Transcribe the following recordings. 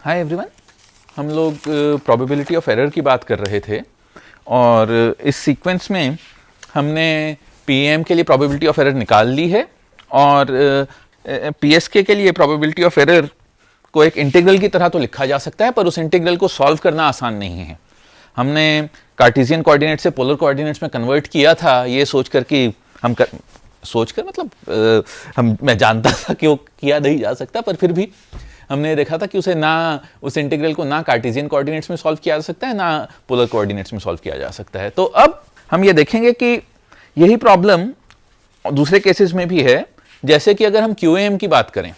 Hi everyone, हम लोग probability of error की बात कर रहे थे और इस सीक्वेंस में हमने पीएम के लिए प्रोबेबिलिटी ऑफ एरर निकाल ली है और पीएसके के लिए प्रोबेबिलिटी ऑफ एरर को एक इंटीग्रल की तरह तो लिखा जा सकता है, पर उस इंटीग्रल को सॉल्व करना आसान नहीं है। हमने कार्टेशियन कोऑर्डिनेट से पोलर कोऑर्डिनेट्स में कन्वर्ट किया था, ये सोचकर कि मैं जानता था कि वो किया नहीं जा सकता, पर फिर भी हमने देखा था कि उस इंटीग्रल को ना कार्टेशियन कोऑर्डिनेट्स में सॉल्व किया जा सकता है, ना पोलर कोऑर्डिनेट्स में सॉल्व किया जा सकता है। तो अब हम ये देखेंगे कि यही प्रॉब्लम दूसरे केसेस में भी है। जैसे कि अगर हम QAM की बात करें,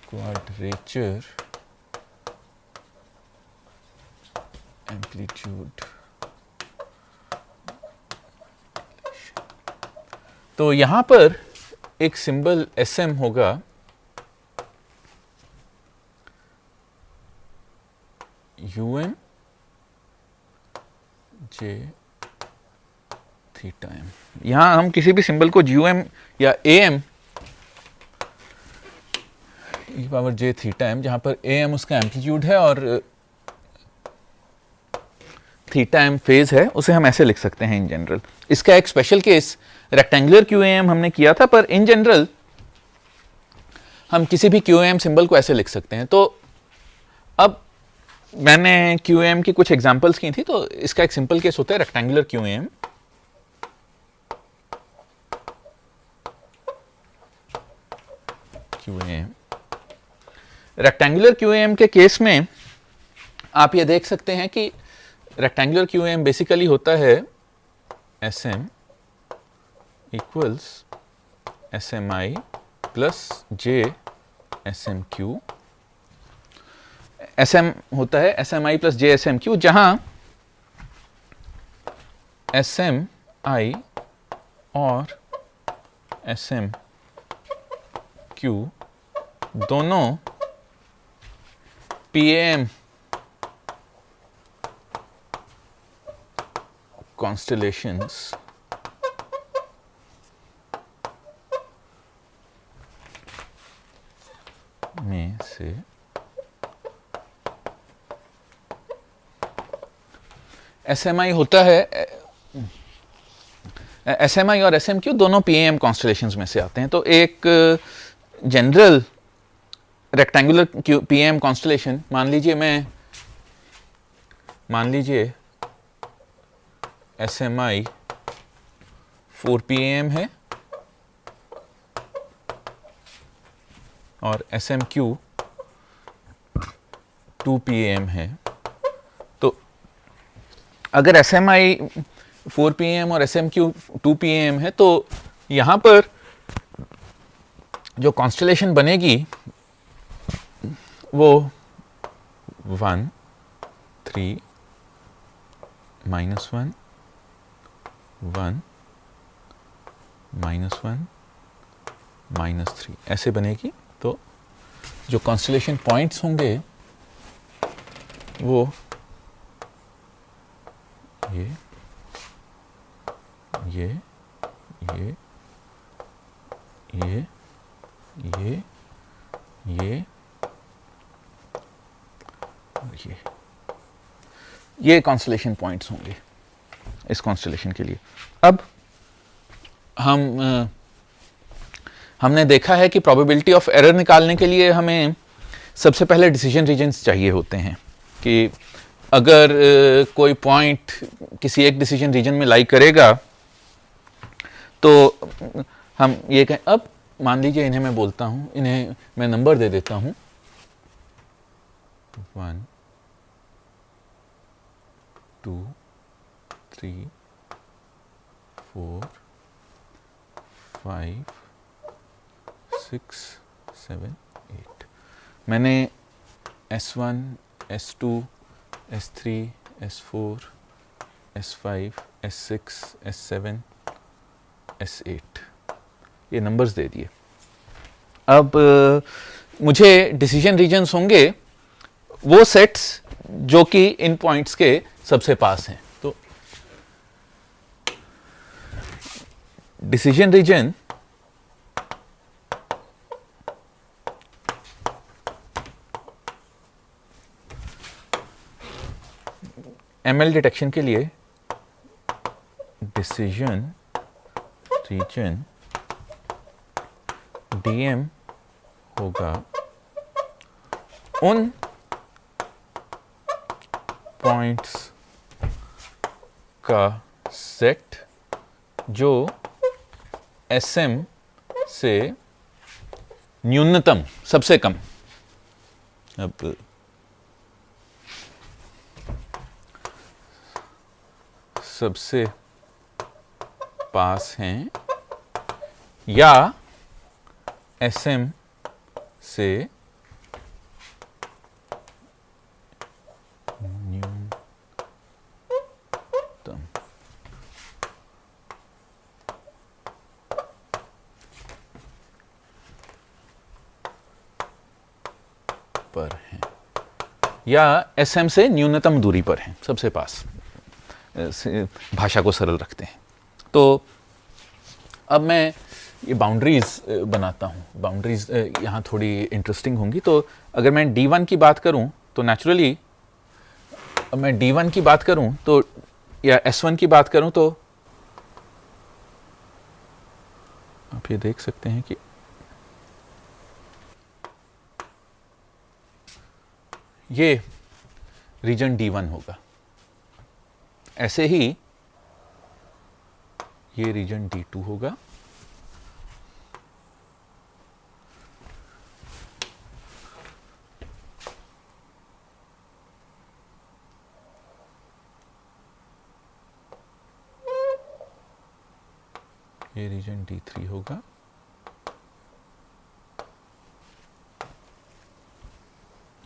क्वाड्रेचर एम्पलीट्यूड, तो यहां पर एक सिंबल SM होगा, UM J थीटा M। यहां हम किसी भी सिंबल को UM या AM e power J theta M, जहां पर AM उसका एम्पलीट्यूड है और थीटा M फेज है, उसे हम ऐसे लिख सकते हैं इन जनरल। इसका एक स्पेशल केस रेक्टेंगुलर QAM हमने किया था, पर इन जनरल हम किसी भी QAM सिंबल को ऐसे लिख सकते हैं। तो अब मैंने QAM की कुछ एग्जांपल्स की थी, तो इसका एक सिंपल केस होता है रेक्टेंगुलर QAM। रेक्टेंगुलर QAM के केस में आप ये देख सकते हैं कि रेक्टेंगुलर QAM बेसिकली होता है SM equals SMI plus J SMQ। SM होता है SMI प्लस J SMQ, जहां SMI और SMQ दोनों PAM कॉन्स्टेलेशंस में से SMI होता है, SMI और SMQ दोनों PAM कॉन्स्टेलेशंस में से आते हैं। तो एक जनरल रेक्टेंगुलर PAM कॉन्स्टेलेशन, मान लीजिए SMI 4 PAM है और SMQ 2 PAM है। तो अगर SMI 4 PAM और SMQ 2 PAM है, तो यहां पर जो कॉन्स्टेलेशन बनेगी वो 1 3 -1 1 -1 -3 ऐसे बनेगी। तो जो कॉन्स्टेलेशन पॉइंट्स होंगे वो ये ये कॉन्स्टेलेशन पॉइंट्स होंगे इस कॉन्स्टेलेशन के लिए। अब हमने देखा है कि प्रोबेबिलिटी ऑफ एरर निकालने के लिए हमें सबसे पहले डिसीजन रीजन्स चाहिए होते हैं, कि अगर कोई पॉइंट किसी एक डिसीजन रीजन में लाई करेगा तो हम ये कहें। अब मान लीजिए इन्हें मैं बोलता हूं, इन्हें मैं नंबर दे देता हूं 1 2 3 4 5 6 7 8। मैंने S1 S2 S3 S4 S5 S6 S7 S8 ये नंबर्स दे दिए। अब मुझे डिसीजन रीजन्स होंगे वो सेट्स जो कि इन पॉइंट्स के सबसे पास हैं। तो डिसीजन रीजन एमएल डिटेक्शन के लिए डिसीजन रीजन डीएम होगा उन पॉइंट्स का सेट जो एसएम से न्यूनतम, सबसे कम, अब सबसे पास हैं या एसएम से न्यूनतम पर हैं या एसएम से न्यूनतम दूरी पर हैं, सबसे पास, भाषा को सरल रखते हैं। तो अब मैं ये बाउंड्रीज बनाता हूँ। बाउंड्रीज यहाँ थोड़ी इंटरेस्टिंग होंगी। तो अगर मैं D1 की बात करूँ तो नेचुरली, अब मैं D1 की बात करूँ तो, या S1 की बात करूँ तो आप ये देख सकते हैं कि ये रीजन D1 होगा। ऐसे ही ये रीजन D2 होगा, ये रीजन D3 होगा,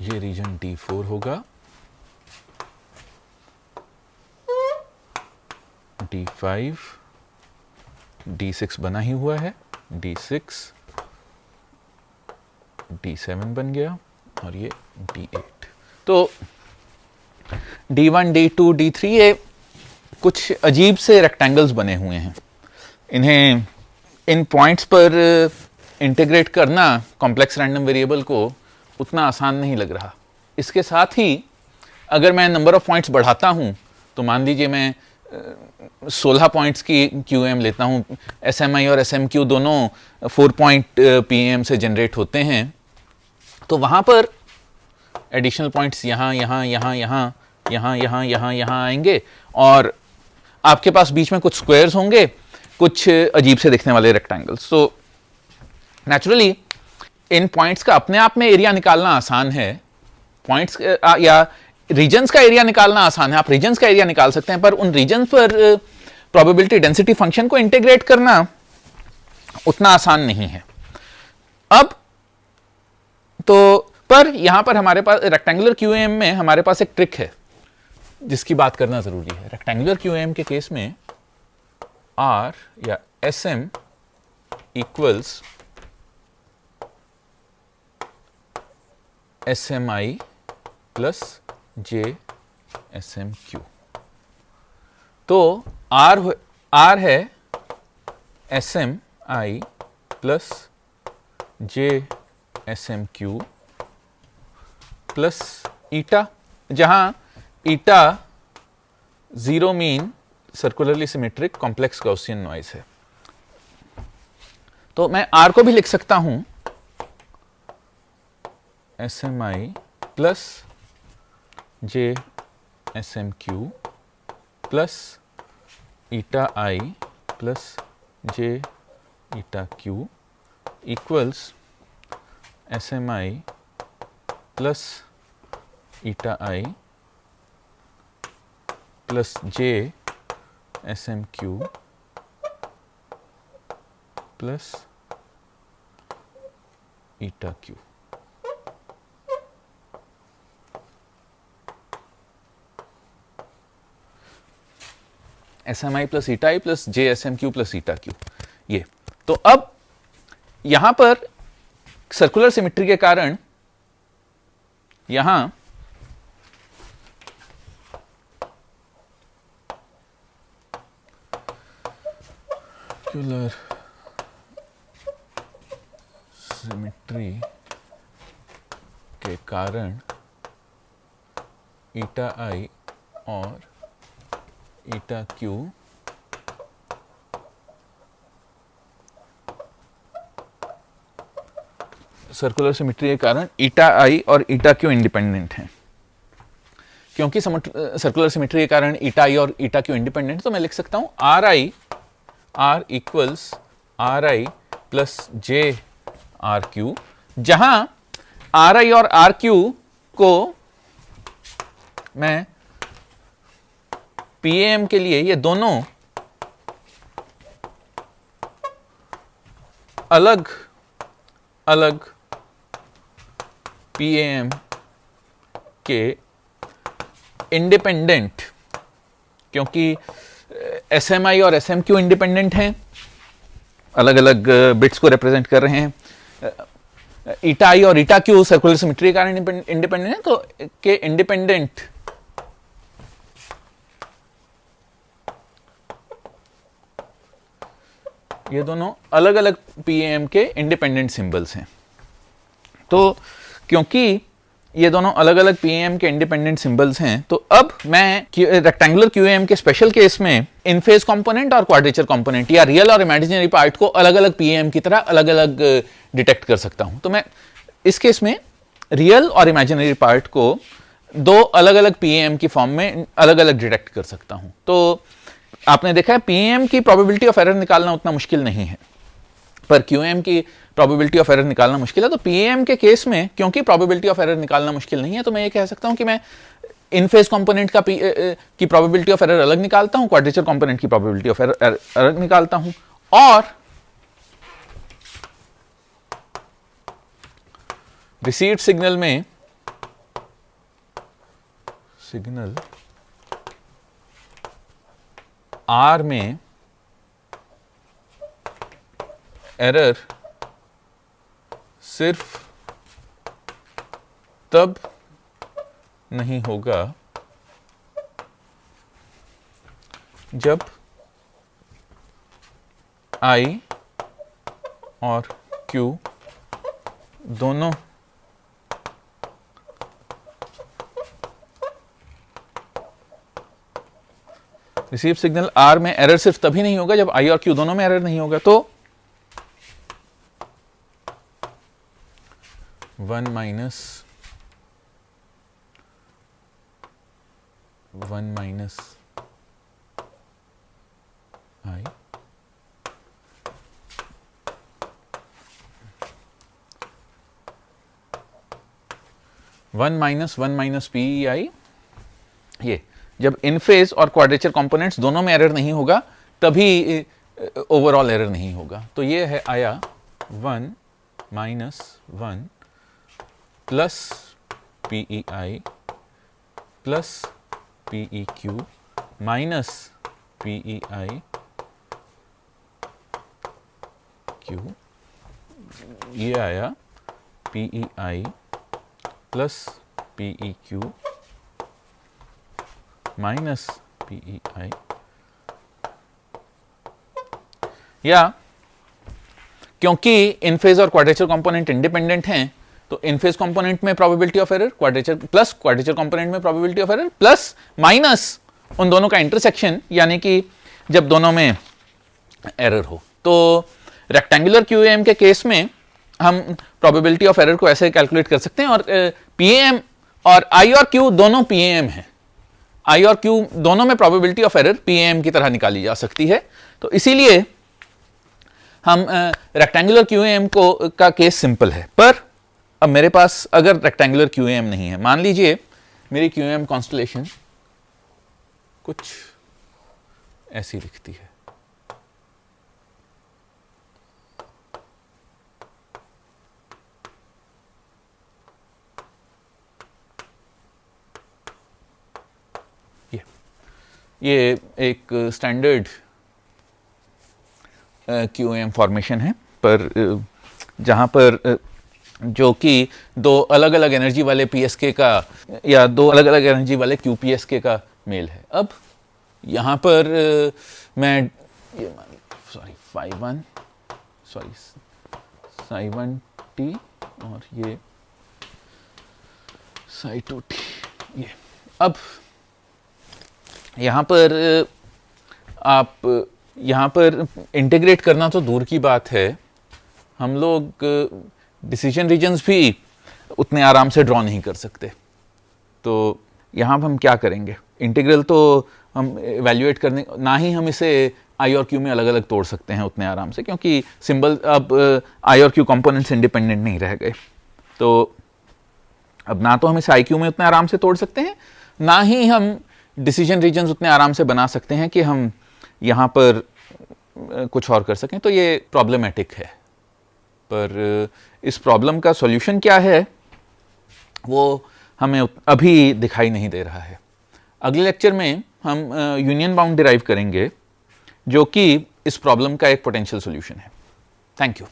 ये रीजन D4 होगा, D5, D6 बना ही हुआ है, D6, D7 बन गया और ये D8। तो D1, D2, D3 ये कुछ अजीब से रेक्टेंगल्स बने हुए हैं। इन्हें इन पॉइंट्स पर इंटीग्रेट करना कॉम्प्लेक्स रैंडम वेरिएबल को उतना आसान नहीं लग रहा। इसके साथ ही अगर मैं नंबर ऑफ पॉइंट्स बढ़ाता हूं तो मान लीजिए मैं 16 पॉइंट्स की QM लेता हूं, SMI और SMQ दोनों 4 पॉइंट PM से जनरेट होते हैं, तो वहां पर एडिशनल पॉइंट्स यहाँ यहाँ यहाँ यहाँ यहाँ यहाँ यहाँ यहाँ आएंगे और आपके पास बीच में कुछ स्क्वायर्स होंगे, कुछ अजीब से दिखने वाले रेक्टेंगल्स। तो नेचुरली इन पॉइंट्स का अपने आप में एरिया निकालना आसान है, पॉइंट्स या रीजन्स का एरिया निकालना आसान है, आप रीजन्स का एरिया निकाल सकते हैं, पर उन रीजन्स पर प्रोबेबिलिटी डेंसिटी फंक्शन को इंटीग्रेट करना उतना आसान नहीं है। अब तो पर यहां पर हमारे पास रेक्टेंगुलर QAM में हमारे पास एक ट्रिक है जिसकी बात करना जरूरी है। रेक्टेंगुलर QAM के केस में R या SM equals SMI plus JSMQ। तो R है SMI plus JSMQ plus eta, जहां eta zero mean circularly symmetric complex Gaussian noise है। तो मैं R को भी लिख सकता हूं SMI plus JSMQ plus eta I plus J eta Q equals SMI plus eta I plus JSMQ plus eta Q। SMI plus eta I plus JSMQ plus eta Q। ये तो अब यहां पर सर्कुलर सिमेट्री के कारण यहां क्यों circular symmetry के कारण ईटा आई और ईटा क्यू सर्कुलर सिमेट्री के कारण ईटा आई और ईटा क्यू इंडिपेंडेंट हैं। क्योंकि सर्कुलर सिमेट्री के कारण ईटा आई और ईटा क्यू इंडिपेंडेंट, तो मैं लिख सकता हूं are I R equals are I plus J are Q, जहां आर आई और आर क्यू को मैं पीएम के लिए ये दोनों अलग अलग पीएम के इंडिपेंडेंट, क्योंकि एसएमआई और एसएमक्यू इंडिपेंडेंट हैं, अलग अलग बिट्स को रिप्रेजेंट कर रहे हैं। ईटा आई और ईटा क्यू सर्कुलर सिमेट्री के कारण इंडिपेंडेंट है, तो के इंडिपेंडेंट ये दोनों अलग अलग पीएम के इंडिपेंडेंट सिंबल्स हैं। तो क्योंकि ये दोनों अलग अलग पीएम के इंडिपेंडेंट सिंबल्स हैं, तो अब मैं रेक्टेंगुलर क्यूएम के स्पेशल केस में इन फेज कंपोनेंट और क्वाड्रेचर कंपोनेंट या रियल और इमेजिनरी पार्ट को अलग अलग पीएम की तरह अलग अलग डिटेक्ट कर सकता हूं। तो मैं इस केस में रियल और इमेजिनरी पार्ट को दो अलग अलग पीएम की फॉर्म में अलग अलग डिटेक्ट कर सकता हूं। तो आपने देखा है पीएम की प्रोबेबिलिटी ऑफ एरर निकालना उतना मुश्किल नहीं है, पर क्यूएम की प्रोबेबिलिटी ऑफ एरर निकालना मुश्किल है। तो पीएम के केस में क्योंकि प्रोबेबिलिटी ऑफ एरर निकालना मुश्किल नहीं है, तो मैं ये कह सकता हूं कि मैं इन फेज कंपोनेंट की प्रोबेबिलिटी ऑफ एरर अलग निकालता हूं, क्वाड्रेचर कंपोनेंट की प्रोबेबिलिटी ऑफ एरर अलग निकालता हूं, और रिसीव्ड सिग्नल में सिग्नल आर में एरर सिर्फ तब नहीं होगा जब आई और क्यू दोनों रिसीव सिग्नल आर में एरर सिर्फ तभी नहीं होगा जब आई और क्यू दोनों में एरर नहीं होगा। तो 1 minus I one minus P I, ये जब इन फेज और क्वाड्रेचर कंपोनेंट्स दोनों में एरर नहीं होगा तभी ओवरऑल एरर नहीं होगा। तो ये है आया 1 minus 1 plus P E I plus P E Q minus P E I Q, ये आया P E I plus P E Q minus P E I, या क्योंकि इन फेज और क्वाड्रेचर कंपोनेंट इंडिपेंडेंट हैं, तो इन फेज कंपोनेंट में probability of error quadrature component में probability of error plus minus उन दोनों का इंटरसेक्शन, यानी कि जब दोनों में एरर हो। तो रेक्टेंगुलर क्यूएम के केस में हम प्रोबेबिलिटी ऑफ एरर को ऐसे कैलकुलेट कर सकते हैं, और पीएम और आई और क्यू दोनों पीएम हैं, आई और क्यू दोनों में प्रोबेबिलिटी ऑफ एरर पीएम की तरह निकाली जा सकती है। तो इसीलिए हम रेक्टेंगुलर क्यूएम को का केस सिंपल है। पर अब मेरे पास अगर रेक्टेंगुलर क्यूएम नहीं है, मान लीजिए मेरी क्यूएम कॉन्स्टलेशन कुछ ऐसी दिखती है, ये एक स्टैंडर्ड क्यूएम फॉर्मेशन है, पर जहां पर जो कि दो अलग अलग एनर्जी वाले पीएसके का या दो अलग अलग एनर्जी वाले क्यूपीएसके का मेल है। अब यहां पर मैं phi1 सॉरी psi1t और ये psi2t। ये अब यहाँ पर आप यहाँ पर इंटीग्रेट करना तो दूर की बात है, हम लोग डिसीजन रीजन्स भी उतने आराम से ड्रॉ नहीं कर सकते। तो यहाँ पर हम क्या करेंगे, इंटीग्रल तो हम एवेल्युएट करने, ना ही हम इसे आई और क्यू में अलग अलग तोड़ सकते हैं उतने आराम से, क्योंकि सिंबल अब आई और क्यू कंपोनेंट्स इंडिपेंडेंट नहीं रह गए। तो अब ना तो हम इसे आई क्यू में उतने आराम से तोड़ सकते हैं, ना ही हम डिसीजन रीजन्स उतने आराम से बना सकते हैं कि हम यहाँ पर कुछ और कर सकें। तो ये प्रॉब्लमेटिक है। पर इस प्रॉब्लम का सॉल्यूशन क्या है वो हमें अभी दिखाई नहीं दे रहा है। अगले लेक्चर में हम यूनियन बाउंड डिराइव करेंगे, जो कि इस प्रॉब्लम का एक पोटेंशियल सॉल्यूशन है। Thank you.